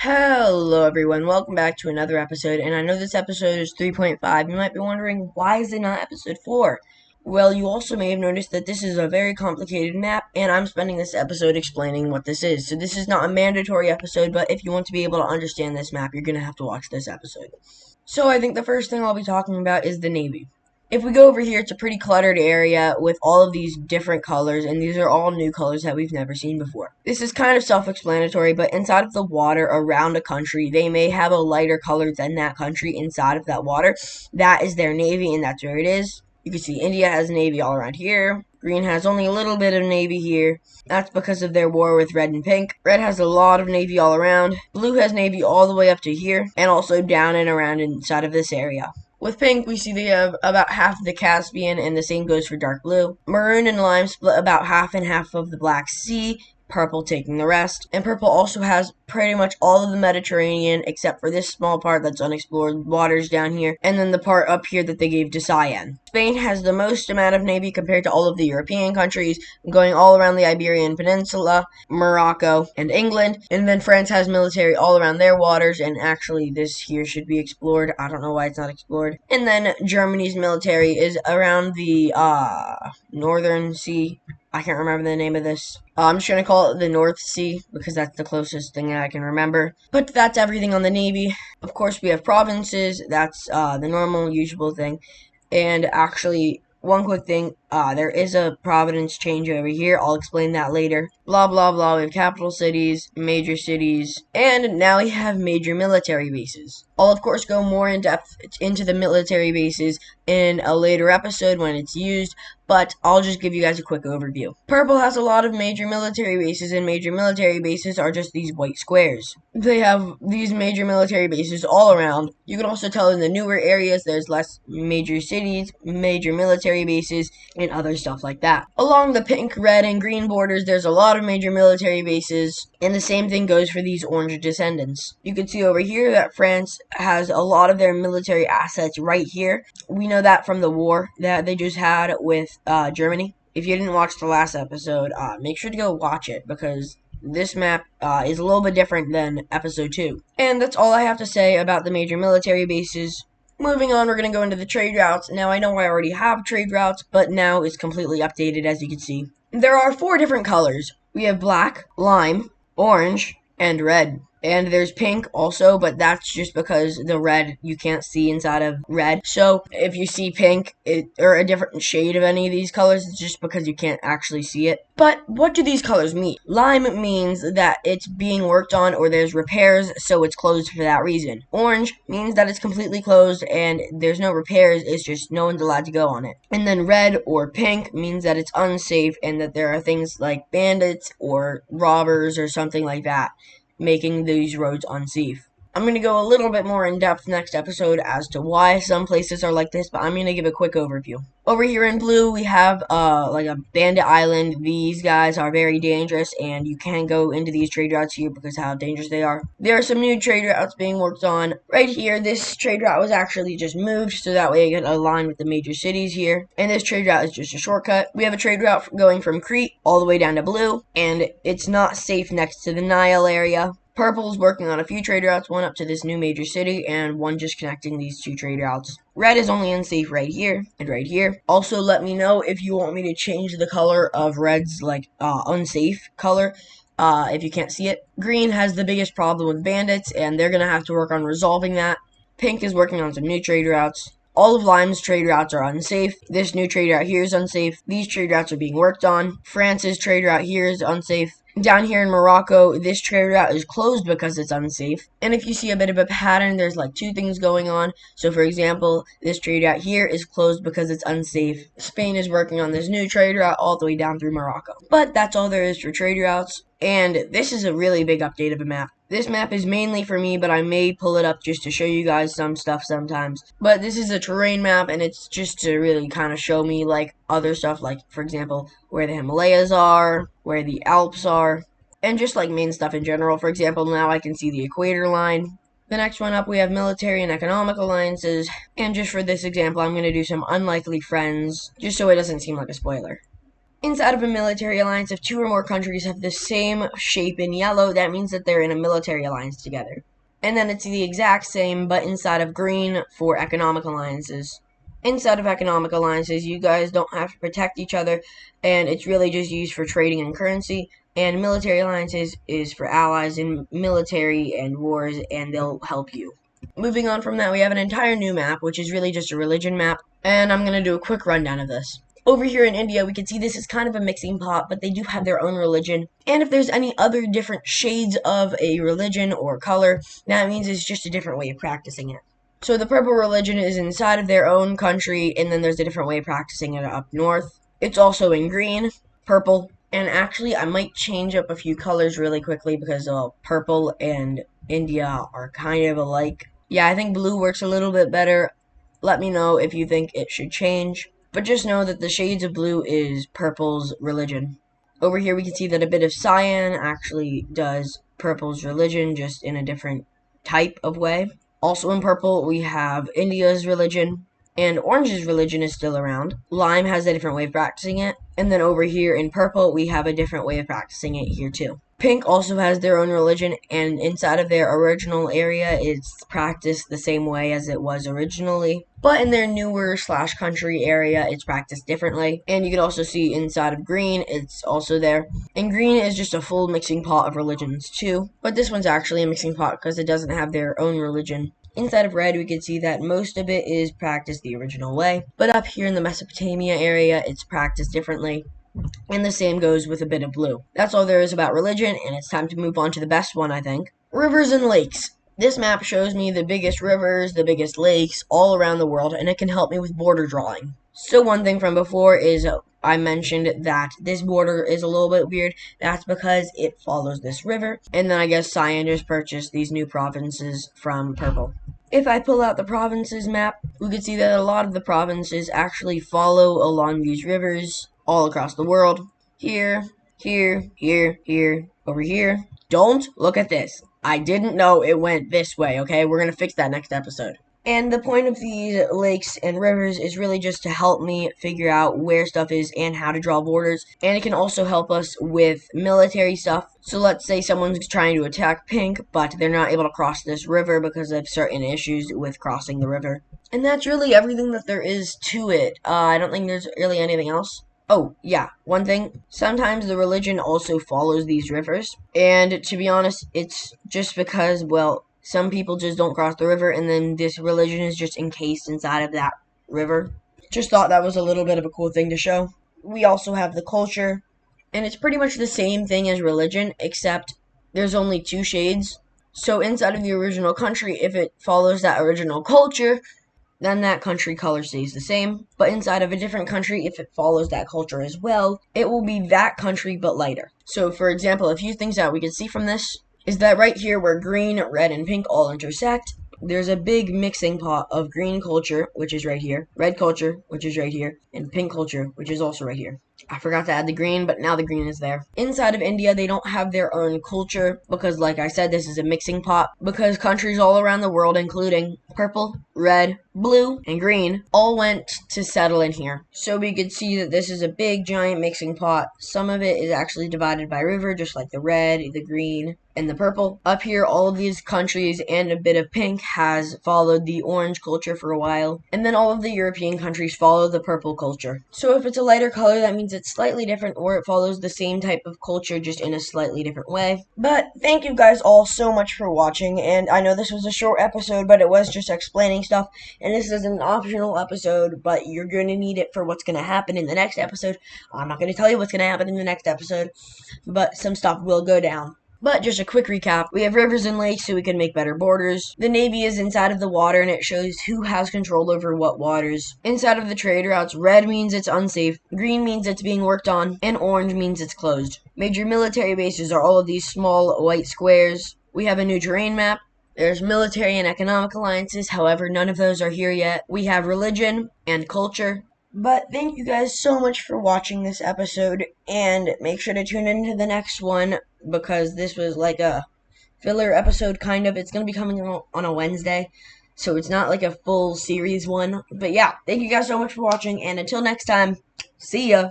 Hello everyone, welcome back to another episode, and I know this episode is 3.5. You might be wondering, why is it not episode 4? Well, you also may have noticed that this is a very complicated map, and I'm spending this episode explaining what this is. So this is not a mandatory episode, but if you want to be able to understand this map, you're going to have to watch this episode. So I think the first thing I'll be talking about is the Navy. If we go over here, it's a pretty cluttered area with all of these different colors, and these are all new colors that we've never seen before. This is kind of self-explanatory, but inside of the water around a country, they may have a lighter color than that country inside of that water. That is their navy, and that's where it is. You can see India has navy all around here. Green has only a little bit of navy here. That's because of their war with red and pink. Red has a lot of navy all around. Blue has navy all the way up to here, and also down and around inside of this area. With pink, we see they have about half of the Caspian, and the same goes for dark blue. Maroon and lime split about half and half of the Black Sea, purple taking the rest. And purple also has pretty much all of the Mediterranean, except for this small part that's unexplored waters down here, and then the part up here that they gave to Cyan. Spain has the most amount of navy compared to all of the European countries, going all around the Iberian Peninsula, Morocco, and England. And then France has military all around their waters, and actually this here should be explored. I don't know why it's not explored. And then Germany's military is around the Northern Sea. I can't remember the name of this. I'm just going to call it the North Sea because that's the closest thing I can remember. But that's everything on the Navy. Of course, we have provinces. That's the normal, usual thing. And actually, one quick thing, there is a province change over here. I'll explain that later. Blah, blah, blah. We have capital cities, and now we have major military bases. I'll, of course, go more in depth into the military bases in a later episode when it's used, but I'll just give you guys a quick overview. Purple has a lot of major military bases, and major military bases are just these white squares. They have these major military bases all around. You can also tell in the newer areas there's less major cities, major military bases, and other stuff like that. Along the pink, red, and green borders, there's a lot of major military bases, and the same thing goes for these orange descendants. You can see over here that France has a lot of their military assets right here. We know that from the war that they just had with Germany. If you didn't watch the last episode, make sure to go watch it because this map is a little bit different than episode 2. And that's all I have to say about the major military bases. Moving on, we're going to go into the trade routes. Now, I know I already have trade routes, but now it's completely updated, as you can see. There are 4 different colors. We have black, lime, orange, and red. And there's pink also, but that's just because the red, you can't see inside of red. So if you see pink or a different shade of any of these colors, it's just because you can't actually see it. But what do these colors mean? Lime means that it's being worked on or there's repairs, so it's closed for that reason. Orange means that it's completely closed and there's no repairs, it's just no one's allowed to go on it. And then red or pink means that it's unsafe and that there are things like bandits or robbers or something like that, making these roads unsafe. I'm going to go a little bit more in depth next episode as to why some places are like this, but I'm going to give a quick overview. Over here in blue, we have like a bandit island. These guys are very dangerous, and you can't go into these trade routes here because of how dangerous they are. There are some new trade routes being worked on. Right here, this trade route was actually just moved, so that way it can align with the major cities here. And this trade route is just a shortcut. We have a trade route going from Crete all the way down to blue, and it's not safe next to the Nile area. Purple is working on a few trade routes, one up to this new major city, and one just connecting these 2 trade routes. Red is only unsafe right here and right here. Also, let me know if you want me to change the color of red's unsafe color. If you can't see it. Green has the biggest problem with bandits, and they're going to have to work on resolving that. Pink is working on some new trade routes. All of Lime's trade routes are unsafe. This new trade route here is unsafe. These trade routes are being worked on. France's trade route here is unsafe. Down here in Morocco, this trade route is closed because it's unsafe. And if you see a bit of a pattern, there's like 2 things going on. So for example, this trade route here is closed because it's unsafe. Spain is working on this new trade route all the way down through Morocco. But that's all there is for trade routes. And this is a really big update of a map. This map is mainly for me, but I may pull it up just to show you guys some stuff sometimes. But this is a terrain map, and it's just to really kind of show me like other stuff, like for example, where the Himalayas are, where the Alps are, and just like main stuff in general. For example, now I can see the equator line. The next one up, we have military and economic alliances. And just for this example, I'm going to do some unlikely friends, just so it doesn't seem like a spoiler. Inside of a military alliance, if two or more countries have the same shape in yellow, that means that they're in a military alliance together. And then it's the exact same, but inside of green for economic alliances. Inside of economic alliances, you guys don't have to protect each other, and it's really just used for trading and currency. And military alliances is for allies in military and wars, and they'll help you. Moving on from that, we have an entire new map, which is really just a religion map, and I'm going to do a quick rundown of this. Over here in India, we can see this is kind of a mixing pot, but they do have their own religion. And if there's any other different shades of a religion or color, that means it's just a different way of practicing it. So the purple religion is inside of their own country, and then there's a different way of practicing it up north. It's also in green, purple, and actually I might change up a few colors really quickly because purple and India are kind of alike. Yeah, I think blue works a little bit better. Let me know if you think it should change. But just know that the shades of blue is purple's religion. Over here we can see that a bit of cyan actually does purple's religion, just in a different type of way. Also in purple we have India's religion, and orange's religion is still around. Lime has a different way of practicing it. And then over here in purple we have a different way of practicing it here too. Pink also has their own religion, and inside of their original area, it's practiced the same way as it was originally. But in their newer / country area, it's practiced differently. And you can also see inside of green, it's also there. And green is just a full mixing pot of religions too. But this one's actually a mixing pot because it doesn't have their own religion. Inside of red, we can see that most of it is practiced the original way. But up here in the Mesopotamia area, it's practiced differently. And the same goes with a bit of blue. That's all there is about religion, and it's time to move on to the best one, I think. Rivers and lakes. This map shows me the biggest rivers, the biggest lakes, all around the world, and it can help me with border drawing. So one thing from before is I mentioned that this border is a little bit weird. That's because it follows this river, and then I guess Cyan just purchased these new provinces from purple. If I pull out the provinces map, we can see that a lot of the provinces actually follow along these rivers all across the world. Here, here, here, here, over here. Don't look at this. I didn't know it went this way, okay? We're going to fix that next episode. And the point of these lakes and rivers is really just to help me figure out where stuff is and how to draw borders. And it can also help us with military stuff. So let's say someone's trying to attack pink, but they're not able to cross this river because of certain issues with crossing the river. And that's really everything that there is to it. I don't think there's really anything else. Oh, yeah, one thing. Sometimes the religion also follows these rivers. And to be honest, it's just because, well, some people just don't cross the river, and then this religion is just encased inside of that river. Just thought that was a little bit of a cool thing to show. We also have the culture, and it's pretty much the same thing as religion, except there's only two shades. So inside of the original country, if it follows that original culture, then that country color stays the same. But inside of a different country, if it follows that culture as well, it will be that country but lighter. So for example, a few things that we can see from this is that right here where green, red, and pink all intersect, there's a big mixing pot of green culture, which is right here, red culture, which is right here, and pink culture, which is also right here. I forgot to add the green, but now the green is there. Inside of India, they don't have their own culture because, like I said, this is a mixing pot because countries all around the world, including purple, red, blue, and green, all went to settle in here. So we could see that this is a big, giant mixing pot. Some of it is actually divided by river, just like the red, the green, and the purple. Up here, all of these countries and a bit of pink has followed the orange culture for a while. And then all of the European countries follow the purple culture. So if it's a lighter color, that means it's slightly different, or it follows the same type of culture, just in a slightly different way. But thank you guys all so much for watching, and I know this was a short episode, but it was just explaining stuff, and this is an optional episode, but you're going to need it for what's going to happen in the next episode. I'm not going to tell you what's going to happen in the next episode, but some stuff will go down. But just a quick recap, we have rivers and lakes so we can make better borders. The Navy is inside of the water and it shows who has control over what waters. Inside of the trade routes, red means it's unsafe, green means it's being worked on, and orange means it's closed. Major military bases are all of these small white squares. We have a new terrain map. There's military and economic alliances, however, none of those are here yet. We have religion and culture. But thank you guys so much for watching this episode, and make sure to tune into the next one, because this was like a filler episode, kind of. It's going to be coming on a Wednesday, so it's not like a full series one. But yeah, thank you guys so much for watching, and until next time, see ya!